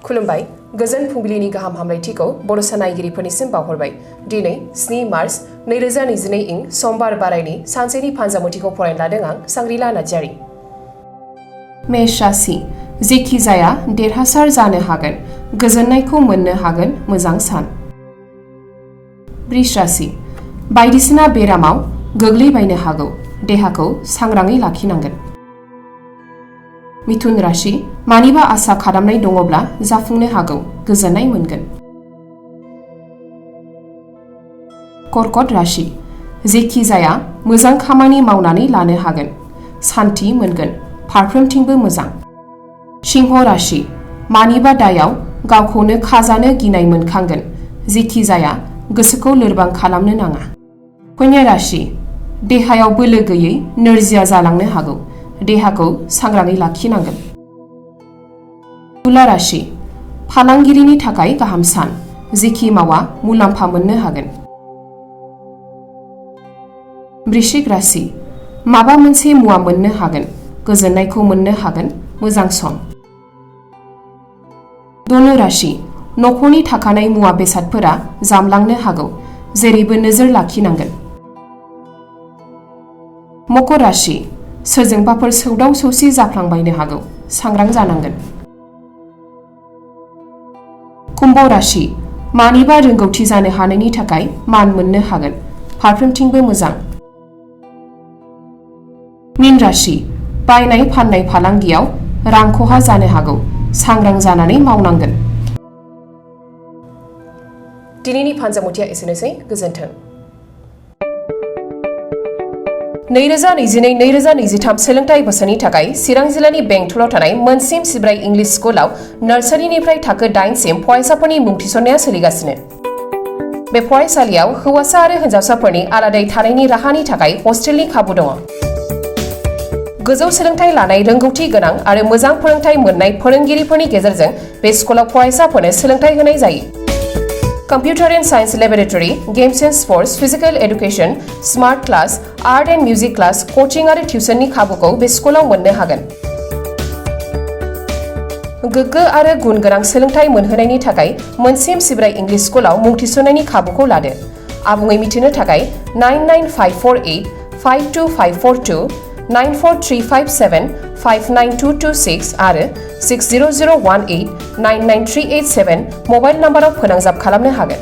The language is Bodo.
खुलुमबाय गोजोन फुंबिलिनि गाहाम हामलायथिखौ बड'सा नायगिरिफोरनिसिम बावहरबाय। दिनै 7 मार्च 2022 इं समबार बारायनि सानसेनि फानजामुथिखौ फरायनो लादों आं सांग्रिला नार्जारी। मेष राशि जेखि जाया देरहासार जानो हागोन, गोजोननायखौ मोननो हागोन, मोजां सान। वृष राशि बायदिसिना बेरामाव गोग्लैबायनो हागौ, देहाखौ सांग्राङै लाखिनांगोन। मिथुन राशि मानिबा आसा खालामनाय दङब्ला जाफुंनो हागौ, गोजोननाय मोनगोन। कर्कट राशि जेखि जाया मोजां खामानि मावनानै लानो हागोन, सान्थि मोनगोन, फारफ्रोमथिंबो मोजां। सिंह राशि मानिबा दायाव गावखौनो खाजानो गिनाय मोनखांगोन, जेखि जाया गोसोखौ लोरबां खालामनो नाङा। कन्या राशि देहायाव बोलो गैयै नोरजिया जालांनो हागौ, देहाखौ सांग्राङै लाखिनांगोन। तुला राशि फालांगिरिनि थाखाय गाहाम सान, जेखि मावा मुलाम्फा मोननो हागोन। वृश्चिक राशि माबा मोनसे मुवा मोननो हागोन, गोजोननायखौ मोननो हागोन, मोजां सम। धनु राशि नखरनि थाखानाय मुवा बेसादफोरा जामलांनो हागौ, जेरैबो नोजोर लाखिनांगोन। मकर राशि सोरजोंबाफोर सौदाव सौसि जाफ्लांबायनो हागौ, सांग्रां जानांगोन। कुम्भ राशि मानिबा रोंगौथि जानो हानायनि थाखाय मान मोननो हागोन, फारफ्रोमथिंबो मोजां। मीन राशि बायनाय फाननाय फालांगियाव रां खहा जानो हागौ, सांग्रां जानानै मावनांगोन। दिनैनि फानजामुथिया एसेनोसै, गोजोन्थों। 2022-2023 सोलोंथाइ बोसोरनि थाखाय चिरां जिल्लानि बेंटलाव थानाय मोनसिम सिब्राय इंलिश स्कुलाव नार्सारिनिफ्राय थाखो 8 सिम फरायसाफोरनि मुं थिसननाया सोलिगासिनो। बे फरायसालियाव हौवासा आरो हिन्जावसाफोरनि आलादायै थानायनि राहानि थाखाय हस्टेलनि खाबु दङ। गोजौ सोलोंथाइ लानाय रोंगौथि गोनां आरो मोजां फोरोंथाइ मोननाय फोरोंगिरिफोरनि गेजेरजों बे स्कुलाव फरायसाफोरनो सोलोंथाइ होनाय जायो। Computer and Science Laboratory, Games and Sports, Physical Education, Smart Class, Art and Music Class, Coaching आरो टिउसननि खाबुखौ बे स्कुलाव मोननो हागोन। गोग्गो आरो गुन गोनां सोलोंथाइ मोनहोनायनि थाखाय मोनसिम सिब्राय इंलिश स्कुलाव मुं थिसननायनि खाबुखौ लादो। आबुङै मिथिनो थाखाय 995485252, 94357592226 आरो 60018993887 मबाइल नाम्बाराव फोनांजाब खालामनो हागोन।